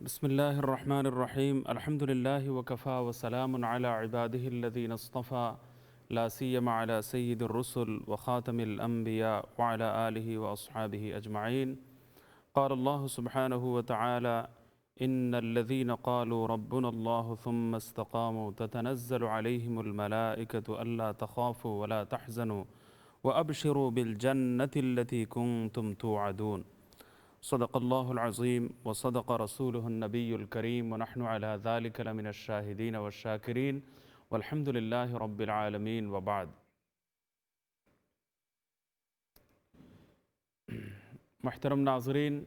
بسم الله الرحمن الرحيم الحمد لله وكفى وسلام على عباده الذين اصطفى لا سيما على سيد الرسل وخاتم الأنبياء وعلى آله وأصحابه أجمعين. قال الله سبحانه وتعالى: إن الذين قالوا ربنا الله ثم استقاموا تتنزل عليهم الملائكة ألا تخافوا ولا تحزنوا وأبشروا بالجنة التي كنتم توعدون. صدق الله العظيم وصدق رسوله النبي الكريم ونحن على ذلك لمن الشاهدين والشاكرين والحمد لله رب العالمين وبعد. محترم ناظرین،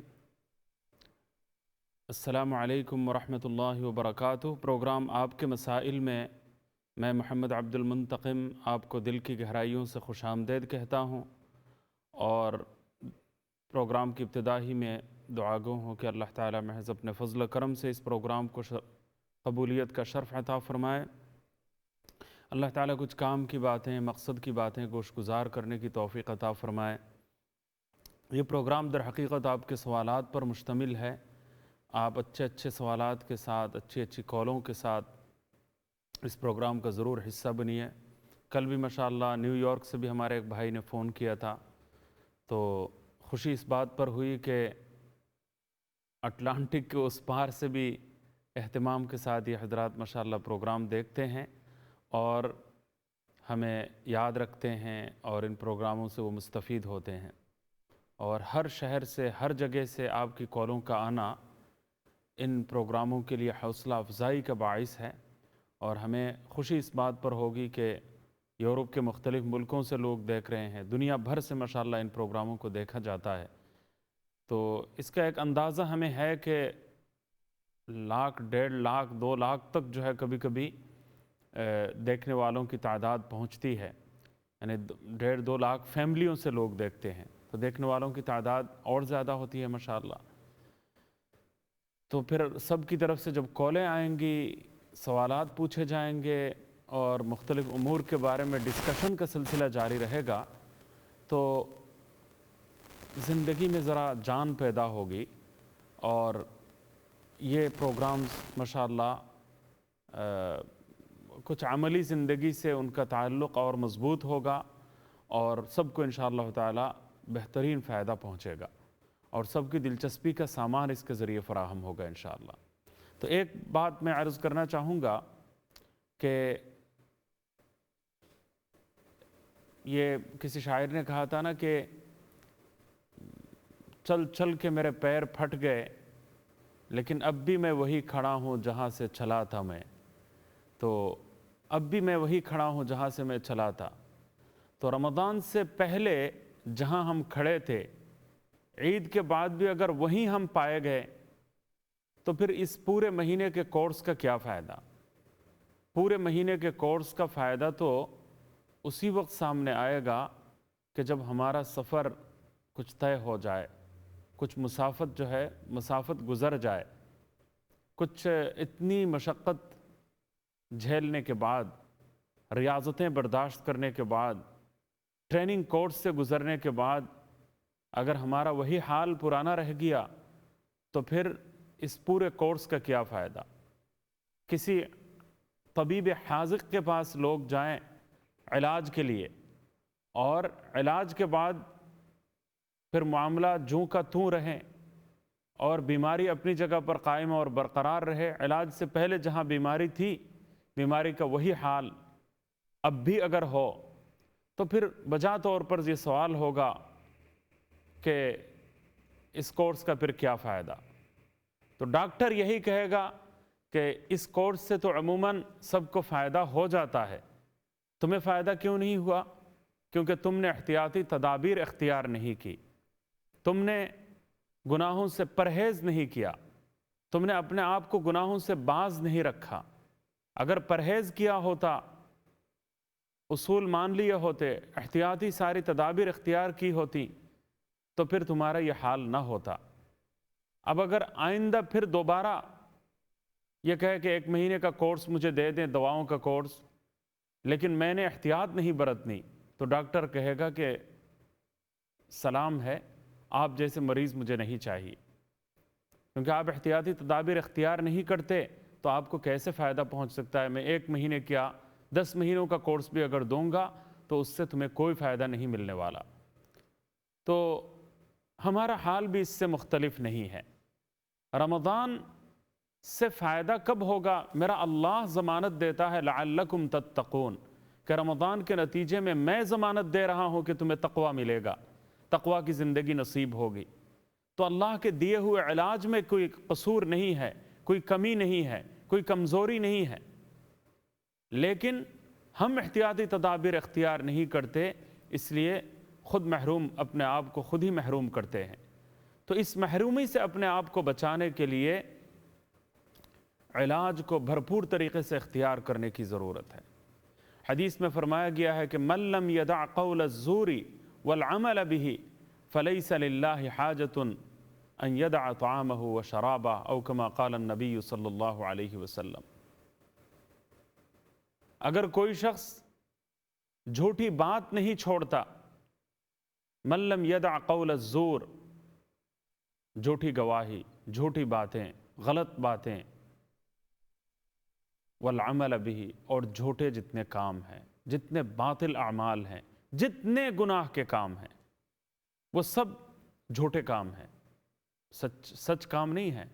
السلام علیکم ورحمۃ اللہ وبرکاتہ۔ پروگرام آپ کے مسائل میں محمد عبد المنتقم آپ کو دل کی گہرائیوں سے خوش آمدید کہتا ہوں، اور پروگرام کی ابتدا ہی میں دعا گو ہوں کہ اللہ تعالیٰ محض اپنے فضل و کرم سے اس پروگرام کو قبولیت کا شرف عطا فرمائے۔ اللہ تعالیٰ کچھ کام کی باتیں، مقصد کی باتیں گوش گزار کرنے کی توفیق عطا فرمائے۔ یہ پروگرام در حقیقت آپ کے سوالات پر مشتمل ہے۔ آپ اچھے سوالات کے ساتھ، اچھی کالوں کے ساتھ اس پروگرام کا ضرور حصہ بنیے۔ کل بھی ماشاءاللہ نیو یارک سے بھی ہمارے ایک بھائی نے فون کیا تھا، تو خوشی اس بات پر ہوئی کہ اٹلانٹک کے اس پار سے بھی اہتمام کے ساتھ یہ حضرات ماشاءاللہ پروگرام دیکھتے ہیں اور ہمیں یاد رکھتے ہیں، اور ان پروگراموں سے وہ مستفید ہوتے ہیں۔ اور ہر شہر سے، ہر جگہ سے آپ کی کالوں کا آنا ان پروگراموں کے لیے حوصلہ افزائی کا باعث ہے، اور ہمیں خوشی اس بات پر ہوگی کہ یورپ کے مختلف ملکوں سے لوگ دیکھ رہے ہیں، دنیا بھر سے ماشاءاللہ ان پروگراموں کو دیکھا جاتا ہے۔ تو اس کا ایک اندازہ ہمیں ہے کہ 1,00,000، 1,50,000، 2,00,000 تک جو ہے کبھی کبھی دیکھنے والوں کی تعداد پہنچتی ہے، یعنی 1.5-2 لاکھ فیملیوں سے لوگ دیکھتے ہیں، تو دیکھنے والوں کی تعداد اور زیادہ ہوتی ہے ماشاءاللہ۔ تو پھر سب کی طرف سے جب کالیں آئیں گی، سوالات پوچھے جائیں گے اور مختلف امور کے بارے میں ڈسکشن کا سلسلہ جاری رہے گا، تو زندگی میں ذرا جان پیدا ہوگی، اور یہ پروگرامز ماشاءاللہ کچھ عملی زندگی سے ان کا تعلق اور مضبوط ہوگا، اور سب کو انشاءاللہ تعالی بہترین فائدہ پہنچے گا، اور سب کی دلچسپی کا سامان اس کے ذریعے فراہم ہوگا انشاءاللہ۔ تو ایک بات میں عرض کرنا چاہوں گا کہ یہ کسی شاعر نے کہا تھا نا کہ چل چل کے میرے پیر پھٹ گئے، لیکن اب بھی میں وہی کھڑا ہوں جہاں سے چلا تھا میں۔ تو اب بھی میں وہی کھڑا ہوں جہاں سے میں چلا تھا۔ تو رمضان سے پہلے جہاں ہم کھڑے تھے، عید کے بعد بھی اگر وہیں ہم پائے گئے تو پھر اس پورے مہینے کے کورس کا کیا فائدہ؟ پورے مہینے کے کورس کا فائدہ تو اسی وقت سامنے آئے گا کہ جب ہمارا سفر کچھ طے ہو جائے، کچھ مسافت گزر جائے، کچھ اتنی مشقت جھیلنے کے بعد، ریاضتیں برداشت کرنے کے بعد، ٹریننگ کورس سے گزرنے کے بعد اگر ہمارا وہی حال پرانا رہ گیا تو پھر اس پورے کورس کا کیا فائدہ؟ کسی طبیب حاذق کے پاس لوگ جائیں علاج کے لیے، اور علاج کے بعد پھر معاملہ جوں کا توں رہے اور بیماری اپنی جگہ پر قائم اور برقرار رہے، علاج سے پہلے جہاں بیماری تھی بیماری کا وہی حال اب بھی اگر ہو، تو پھر بجا طور پر یہ سوال ہوگا کہ اس کورس کا پھر کیا فائدہ؟ تو ڈاکٹر یہی کہے گا کہ اس کورس سے تو عموماً سب کو فائدہ ہو جاتا ہے، تمہیں فائدہ کیوں نہیں ہوا؟ کیونکہ تم نے احتیاطی تدابیر اختیار نہیں کی، تم نے گناہوں سے پرہیز نہیں کیا، تم نے اپنے آپ کو گناہوں سے باز نہیں رکھا۔ اگر پرہیز کیا ہوتا، اصول مان لیے ہوتے، احتیاطی ساری تدابیر اختیار کی ہوتی، تو پھر تمہارا یہ حال نہ ہوتا۔ اب اگر آئندہ پھر دوبارہ یہ کہے کہ 1 مہینے کا کورس مجھے دے دیں، دواؤں کا کورس، لیکن میں نے احتیاط نہیں برتنی، تو ڈاکٹر کہے گا کہ سلام ہے، آپ جیسے مریض مجھے نہیں چاہیے۔ کیونکہ آپ احتیاطی تدابیر اختیار نہیں کرتے تو آپ کو کیسے فائدہ پہنچ سکتا ہے؟ میں 1 مہینے کیا 10 مہینوں کا کورس بھی اگر دوں گا تو اس سے تمہیں کوئی فائدہ نہیں ملنے والا۔ تو ہمارا حال بھی اس سے مختلف نہیں ہے۔ رمضان سے فائدہ کب ہوگا؟ میرا اللہ ضمانت دیتا ہے لعلکم تتقون، کہ رمضان کے نتیجے میں ضمانت دے رہا ہوں کہ تمہیں تقوی ملے گا، تقوی کی زندگی نصیب ہوگی۔ تو اللہ کے دیے ہوئے علاج میں کوئی قصور نہیں ہے، کوئی کمی نہیں ہے، کوئی کمزوری نہیں ہے، لیکن ہم احتیاطی تدابیر اختیار نہیں کرتے، اس لیے خود محروم اپنے آپ کو خود ہی محروم کرتے ہیں۔ تو اس محرومی سے اپنے آپ کو بچانے کے لیے علاج کو بھرپور طریقے سے اختیار کرنے کی ضرورت ہے۔ حدیث میں فرمایا گیا ہے کہ من لم يدع قول الزور والعمل به فليس لله حاجة ان يدع طعامه وشرابه او كما قال النبي صلی اللہ علیہ وسلم۔ اگر کوئی شخص جھوٹی بات نہیں چھوڑتا، من لم يدع قول الزور، جھوٹی گواہی، جھوٹی باتیں، غلط باتیں، والعمل به، اور جھوٹے جتنے کام ہیں، جتنے باطل اعمال ہیں، جتنے گناہ کے کام ہیں، وہ سب جھوٹے کام ہیں، سچ کام نہیں ہے،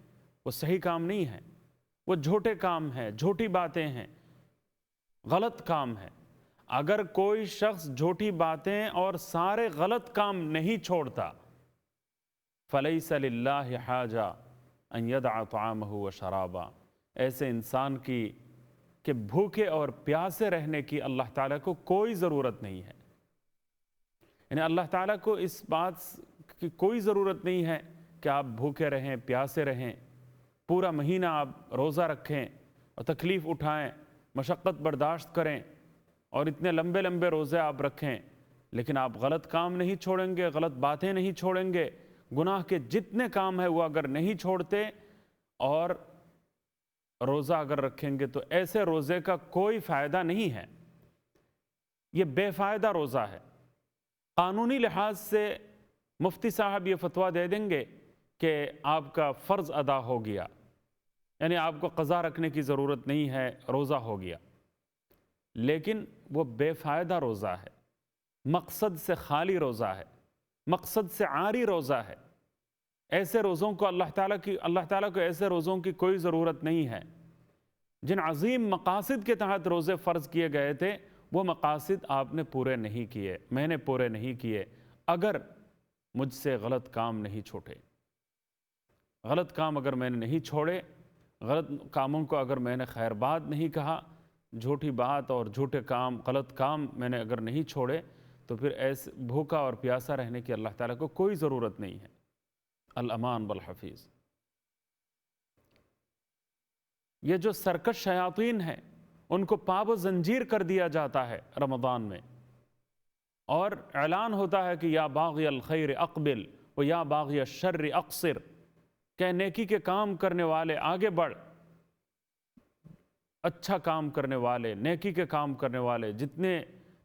وہ صحیح کام نہیں ہے، وہ جھوٹے کام ہیں، جھوٹی باتیں ہیں، غلط کام ہے۔ اگر کوئی شخص جھوٹی باتیں اور سارے غلط کام نہیں چھوڑتا، فَلَيْسَ لِلَّهِ حَاجَةٌ أَن يَدْعَ طَعَامَهُ وَشَرَابَهُ، ایسے انسان کی کہ بھوکے اور پیاسے رہنے کی اللہ تعالیٰ کو کوئی ضرورت نہیں ہے۔ یعنی اللہ تعالیٰ کو اس بات کی کوئی ضرورت نہیں ہے کہ آپ بھوکے رہیں، پیاسے رہیں، پورا مہینہ آپ روزہ رکھیں اور تکلیف اٹھائیں، مشقت برداشت کریں اور اتنے لمبے لمبے روزے آپ رکھیں، لیکن آپ غلط کام نہیں چھوڑیں گے، غلط باتیں نہیں چھوڑیں گے، گناہ کے جتنے کام ہیں وہ اگر نہیں چھوڑتے اور روزہ اگر رکھیں گے تو ایسے روزے کا کوئی فائدہ نہیں ہے، یہ بے فائدہ روزہ ہے۔ قانونی لحاظ سے مفتی صاحب یہ فتویٰ دے دیں گے کہ آپ کا فرض ادا ہو گیا، یعنی آپ کو قضا رکھنے کی ضرورت نہیں ہے، روزہ ہو گیا، لیکن وہ بے فائدہ روزہ ہے، مقصد سے خالی روزہ ہے، مقصد سے عاری روزہ ہے۔ ایسے روزوں کو اللہ تعالیٰ کو ایسے روزوں کی کوئی ضرورت نہیں ہے۔ جن عظیم مقاصد کے تحت روزے فرض کیے گئے تھے وہ مقاصد آپ نے پورے نہیں کیے، میں نے پورے نہیں کیے، اگر مجھ سے غلط کام نہیں چھوٹے۔ غلط کام اگر میں نے نہیں چھوڑے، غلط کاموں کو اگر میں نے خیر بات نہیں کہا، جھوٹی بات اور جھوٹے کام، غلط کام میں نے اگر نہیں چھوڑے، تو پھر ایسے بھوکا اور پیاسا رہنے کی اللہ تعالیٰ کو کوئی ضرورت نہیں ہے۔ الامان والحفیظ۔ یہ جو سرکش شیاطین ہیں ان کو پاب و زنجیر کر دیا جاتا ہے رمضان میں، اور اعلان ہوتا ہے کہ یا باغی الخیر اقبل و یا باغی الشر اقصر، کہ نیکی کے کام کرنے والے آگے بڑھ، اچھا کام کرنے والے، نیکی کے کام کرنے والے، جتنے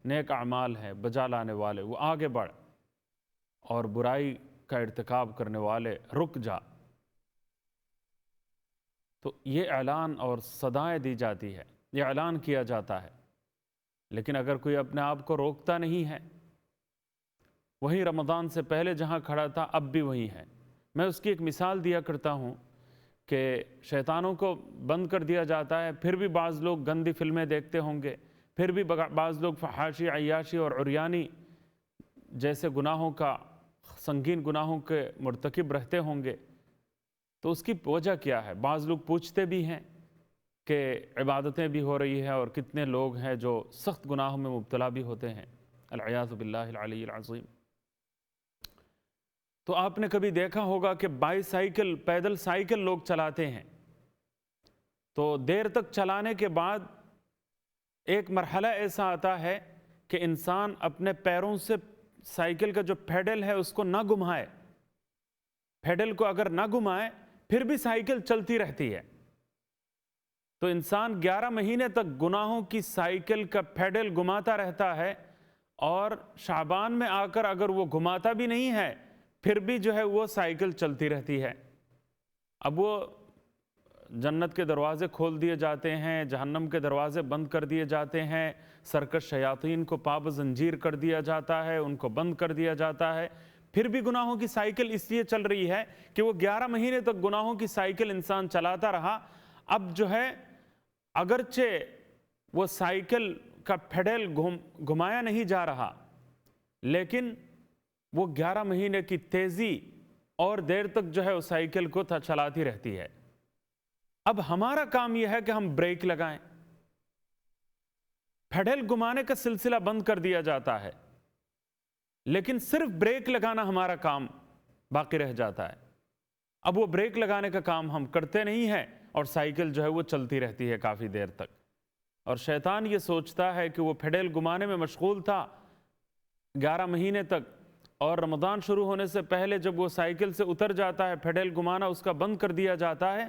نیک اعمال ہیں بجا لانے والے، وہ آگے بڑھ، اور برائی کا ارتکاب کرنے والے رک جا۔ تو یہ اعلان اور صدائیں دی جاتی ہے، یہ اعلان کیا جاتا ہے، لیکن اگر کوئی اپنے آپ کو روکتا نہیں ہے، وہی رمضان سے پہلے جہاں کھڑا تھا اب بھی وہی ہے۔ میں اس کی ایک مثال دیا کرتا ہوں کہ شیطانوں کو بند کر دیا جاتا ہے، پھر بھی بعض لوگ گندی فلمیں دیکھتے ہوں گے، پھر بھی بعض لوگ فحاشی، عیاشی اور عریانی جیسے گناہوں کا، سنگین گناہوں کے مرتکب رہتے ہوں گے۔ تو اس کی وجہ کیا ہے؟ بعض لوگ پوچھتے بھی ہیں کہ عبادتیں بھی ہو رہی ہیں اور کتنے لوگ ہیں جو سخت گناہوں میں مبتلا بھی ہوتے ہیں، العیاذ باللہ العلی العظیم۔ تو آپ نے کبھی دیکھا ہوگا کہ پیدل سائیکل لوگ چلاتے ہیں، تو دیر تک چلانے کے بعد ایک مرحلہ ایسا آتا ہے کہ انسان اپنے پیروں سے سائیکل کا جو پیڈل ہے اس کو نہ گھمائے، پیڈل کو اگر نہ گھمائے پھر بھی سائیکل چلتی رہتی ہے۔ تو انسان 11 مہینے تک گناہوں کی سائیکل کا پیڈل گھماتا رہتا ہے، اور شعبان میں آ کر اگر وہ گھماتا بھی نہیں ہے پھر بھی جو ہے وہ سائیکل چلتی رہتی ہے۔ اب وہ جنت کے دروازے کھول دیے جاتے ہیں، جہنم کے دروازے بند کر دیے جاتے ہیں، سرکش شیاطین کو پاب زنجیر کر دیا جاتا ہے، ان کو بند کر دیا جاتا ہے، پھر بھی گناہوں کی سائیکل اس لیے چل رہی ہے کہ وہ 11 مہینے تک گناہوں کی سائیکل انسان چلاتا رہا۔ اب جو ہے اگرچہ وہ سائیکل کا پیڈل گھمایا نہیں جا رہا، لیکن وہ 11 مہینے کی تیزی اور دیر تک جو ہے اس سائیکل کو چلاتی رہتی ہے۔ اب ہمارا کام یہ ہے کہ ہم بریک لگائیں۔ پیڈل گھمانے کا سلسلہ بند کر دیا جاتا ہے، لیکن صرف بریک لگانا ہمارا کام باقی رہ جاتا ہے۔ اب وہ بریک لگانے کا کام ہم کرتے نہیں ہیں اور سائیکل جو ہے وہ چلتی رہتی ہے کافی دیر تک، اور شیطان یہ سوچتا ہے کہ وہ پیڈل گھمانے میں مشغول تھا 11 مہینے تک، اور رمضان شروع ہونے سے پہلے جب وہ سائیکل سے اتر جاتا ہے، پیڈل گھمانا اس کا بند کر دیا جاتا ہے،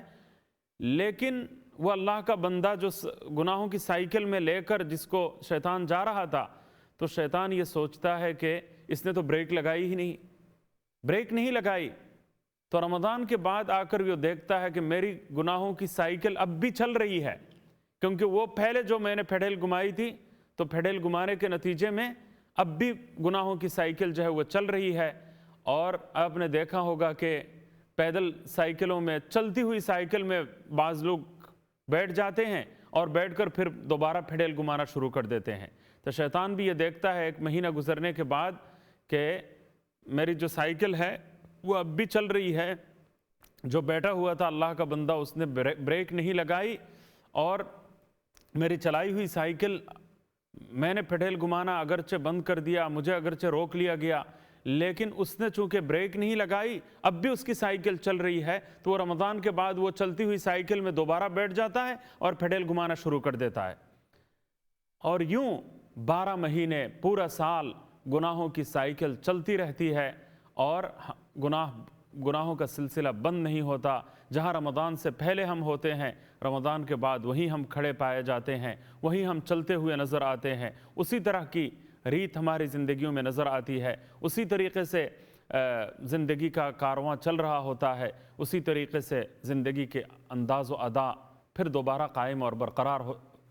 لیکن وہ اللہ کا بندہ جو گناہوں کی سائیکل میں لے کر جس کو شیطان جا رہا تھا، تو شیطان یہ سوچتا ہے کہ اس نے تو بریک لگائی ہی نہیں، بریک نہیں لگائی۔ تو رمضان کے بعد آ کر وہ دیکھتا ہے کہ میری گناہوں کی سائیکل اب بھی چل رہی ہے، کیونکہ وہ پہلے جو میں نے پیڈل گھمائی تھی، تو پیڈل گھمانے کے نتیجے میں اب بھی گناہوں کی سائیکل جو ہے وہ چل رہی ہے۔ اور آپ نے دیکھا ہوگا کہ پیدل سائیکلوں میں، چلتی ہوئی سائیکل میں بعض لوگ بیٹھ جاتے ہیں اور بیٹھ کر پھر دوبارہ پیڈل گھمانا شروع کر دیتے ہیں۔ تو شیطان بھی یہ دیکھتا ہے 1 مہینہ گزرنے کے بعد کہ میری جو سائیکل ہے وہ اب بھی چل رہی ہے، جو بیٹھا ہوا تھا اللہ کا بندہ اس نے بریک نہیں لگائی، اور میری چلائی ہوئی سائیکل میں نے پیڈل گھمانا اگرچہ بند کر دیا، مجھے اگرچہ روک لیا گیا، لیکن اس نے چونکہ بریک نہیں لگائی، اب بھی اس کی سائیکل چل رہی ہے، تو وہ رمضان کے بعد وہ چلتی ہوئی سائیکل میں دوبارہ بیٹھ جاتا ہے اور پیڈل گھمانا شروع کر دیتا ہے، اور یوں 12 مہینے پورا سال گناہوں کی سائیکل چلتی رہتی ہے، اور گناہوں کا سلسلہ بند نہیں ہوتا۔ جہاں رمضان سے پہلے ہم ہوتے ہیں، رمضان کے بعد وہیں ہم کھڑے پائے جاتے ہیں، وہیں ہم چلتے ہوئے نظر آتے ہیں، اسی طرح کی ریت ہماری زندگیوں میں نظر آتی ہے، اسی طریقے سے زندگی کا کارواں چل رہا ہوتا ہے، اسی طریقے سے زندگی کے انداز و ادا پھر دوبارہ قائم اور برقرار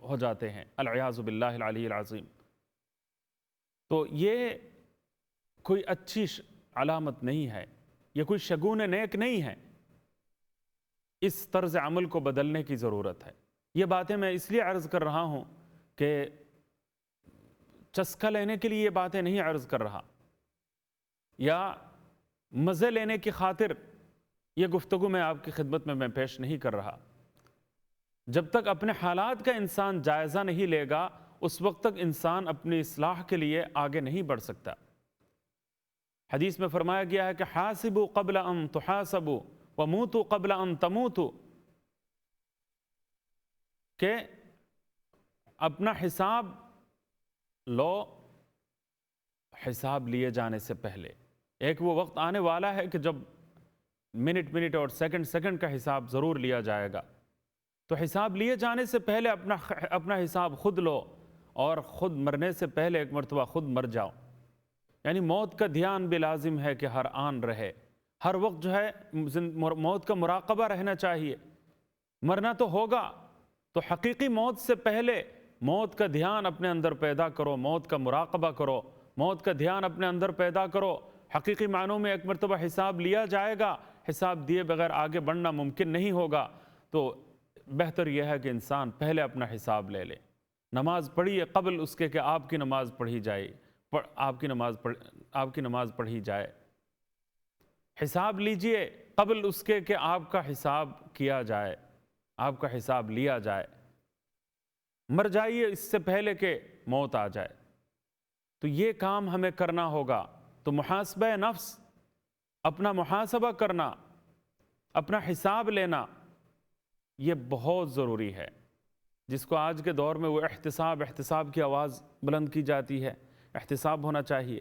ہو جاتے ہیں، العیاذ باللہ العلی العظیم۔ تو یہ کوئی اچھی علامت نہیں ہے، یہ کوئی شگون نیک نہیں ہے۔ اس طرز عمل کو بدلنے کی ضرورت ہے۔ یہ باتیں میں اس لیے عرض کر رہا ہوں کہ چسکا لینے کے لیے یہ باتیں نہیں عرض کر رہا، یا مزے لینے کی خاطر یہ گفتگو میں آپ کی خدمت میں پیش نہیں کر رہا۔ جب تک اپنے حالات کا انسان جائزہ نہیں لے گا، اس وقت تک انسان اپنی اصلاح کے لیے آگے نہیں بڑھ سکتا۔ حدیث میں فرمایا گیا ہے کہ حاسبوا قبل ان تحاسبوا وموتوا قبل ان تموتوا، کہ اپنا حساب لو حساب لیے جانے سے پہلے۔ ایک وہ وقت آنے والا ہے کہ جب منٹ اور سیکنڈ کا حساب ضرور لیا جائے گا، تو حساب لیے جانے سے پہلے اپنا حساب خود لو، اور خود مرنے سے پہلے ایک مرتبہ خود مر جاؤ۔ یعنی موت کا دھیان بھی لازم ہے کہ ہر آن رہے، ہر وقت جو ہے موت کا مراقبہ رہنا چاہیے۔ مرنا تو ہوگا، تو حقیقی موت سے پہلے موت کا دھیان اپنے اندر پیدا کرو، موت کا مراقبہ کرو، موت کا دھیان اپنے اندر پیدا کرو۔ حقیقی معنوں میں ایک مرتبہ حساب لیا جائے گا، حساب دیے بغیر آگے بڑھنا ممکن نہیں ہوگا، تو بہتر یہ ہے کہ انسان پہلے اپنا حساب لے لے۔ نماز پڑھیے قبل اس کے کہ آپ کی نماز پڑھی جائے، آپ کی نماز پڑھی جائے۔ حساب لیجئے قبل اس کے کہ آپ کا حساب کیا جائے، آپ کا حساب لیا جائے۔ مر جائیے اس سے پہلے کہ موت آ جائے۔ تو یہ کام ہمیں کرنا ہوگا۔ تو محاسبہ نفس، اپنا محاسبہ کرنا، اپنا حساب لینا، یہ بہت ضروری ہے، جس کو آج کے دور میں وہ احتساب کی آواز بلند کی جاتی ہے۔ احتساب ہونا چاہیے۔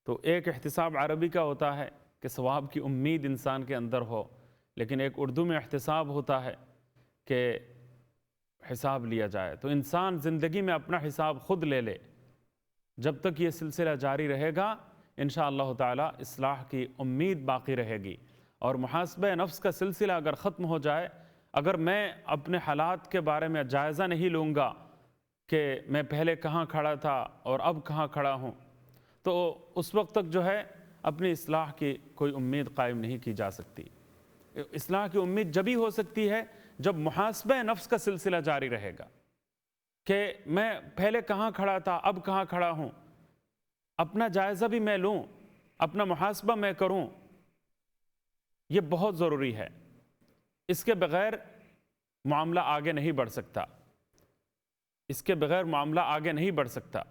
تو ایک احتساب عربی کا ہوتا ہے کہ ثواب کی امید انسان کے اندر ہو، لیکن ایک اردو میں احتساب ہوتا ہے کہ حساب لیا جائے۔ تو انسان زندگی میں اپنا حساب خود لے لے۔ جب تک یہ سلسلہ جاری رہے گا، انشاءاللہ تعالی اصلاح کی امید باقی رہے گی۔ اور محاسبہ نفس کا سلسلہ اگر ختم ہو جائے، اگر میں اپنے حالات کے بارے میں جائزہ نہیں لوں گا کہ میں پہلے کہاں کھڑا تھا اور اب کہاں کھڑا ہوں، تو اس وقت تک جو ہے اپنی اصلاح کی کوئی امید قائم نہیں کی جا سکتی۔ اصلاح کی امید جبھی ہو سکتی ہے جب محاسبہ نفس کا سلسلہ جاری رہے گا کہ میں پہلے کہاں کھڑا تھا، اب کہاں کھڑا ہوں، اپنا جائزہ بھی میں لوں، اپنا محاسبہ میں کروں۔ یہ بہت ضروری ہے، اس کے بغیر معاملہ آگے نہیں بڑھ سکتا، اس کے بغیر معاملہ آگے نہیں بڑھ سکتا۔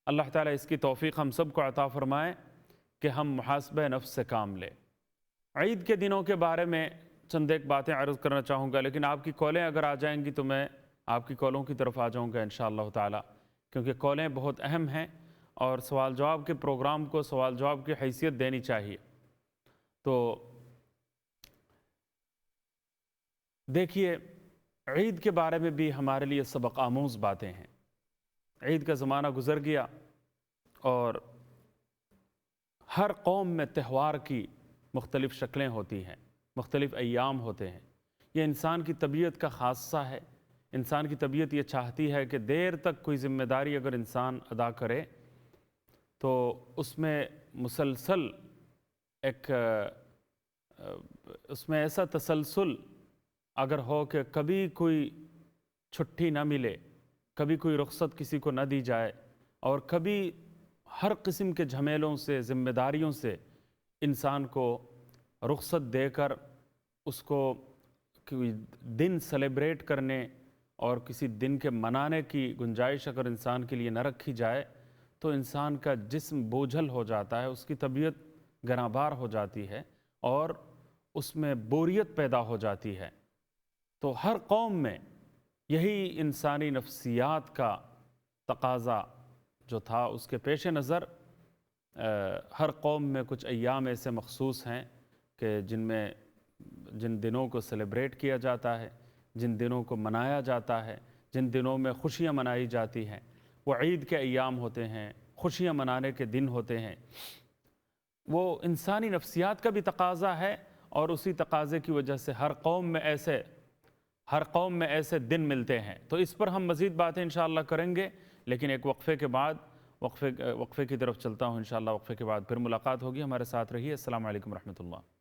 اللہ تعالیٰ اس کی توفیق ہم سب کو عطا فرمائے کہ ہم محاسبہ نفس سے کام لیں۔ عید کے دنوں کے بارے میں چند ایک باتیں عرض کرنا چاہوں گا، لیکن آپ کی کالیں اگر آ جائیں گی تو میں آپ کی کالوں کی طرف آ جاؤں گا انشاءاللہ تعالیٰ، کیونکہ کالیں بہت اہم ہیں اور سوال جواب کے پروگرام کو سوال جواب کی حیثیت دینی چاہیے۔ تو دیکھیے، عید کے بارے میں بھی ہمارے لیے سبق آموز باتیں ہیں۔ عید کا زمانہ گزر گیا اور ہر قوم میں تہوار کی مختلف شکلیں ہوتی ہیں، مختلف ایام ہوتے ہیں۔ یہ انسان کی طبیعت کا خاصہ ہے۔ انسان کی طبیعت یہ چاہتی ہے کہ دیر تک کوئی ذمہ داری اگر انسان ادا کرے تو اس میں مسلسل اس میں ایسا تسلسل اگر ہو کہ کبھی کوئی چھٹی نہ ملے، کبھی کوئی رخصت کسی کو نہ دی جائے، اور کبھی ہر قسم کے جھمیلوں سے، ذمہ داریوں سے انسان کو رخصت دے کر اس کو کوئی دن سیلیبریٹ کرنے اور کسی دن کے منانے کی گنجائش اگر انسان کے لیے نہ رکھی جائے تو انسان کا جسم بوجھل ہو جاتا ہے، اس کی طبیعت گراں بار ہو جاتی ہے اور اس میں بوریت پیدا ہو جاتی ہے۔ تو ہر قوم میں یہی انسانی نفسیات کا تقاضا جو تھا، اس کے پیش نظر ہر قوم میں کچھ ایام ایسے مخصوص ہیں کہ جن دنوں کو سیلیبریٹ کیا جاتا ہے، جن دنوں کو منایا جاتا ہے، جن دنوں میں خوشیاں منائی جاتی ہیں، وہ عید کے ایام ہوتے ہیں، خوشیاں منانے کے دن ہوتے ہیں۔ وہ انسانی نفسیات کا بھی تقاضا ہے اور اسی تقاضے کی وجہ سے ہر قوم میں ایسے دن ملتے ہیں۔ تو اس پر ہم مزید باتیں انشاءاللہ کریں گے، لیکن ایک وقفے کے بعد وقفے کی طرف چلتا ہوں انشاءاللہ۔ وقفے کے بعد پھر ملاقات ہوگی، ہمارے ساتھ رہیے۔ السلام علیکم ورحمۃ اللہ۔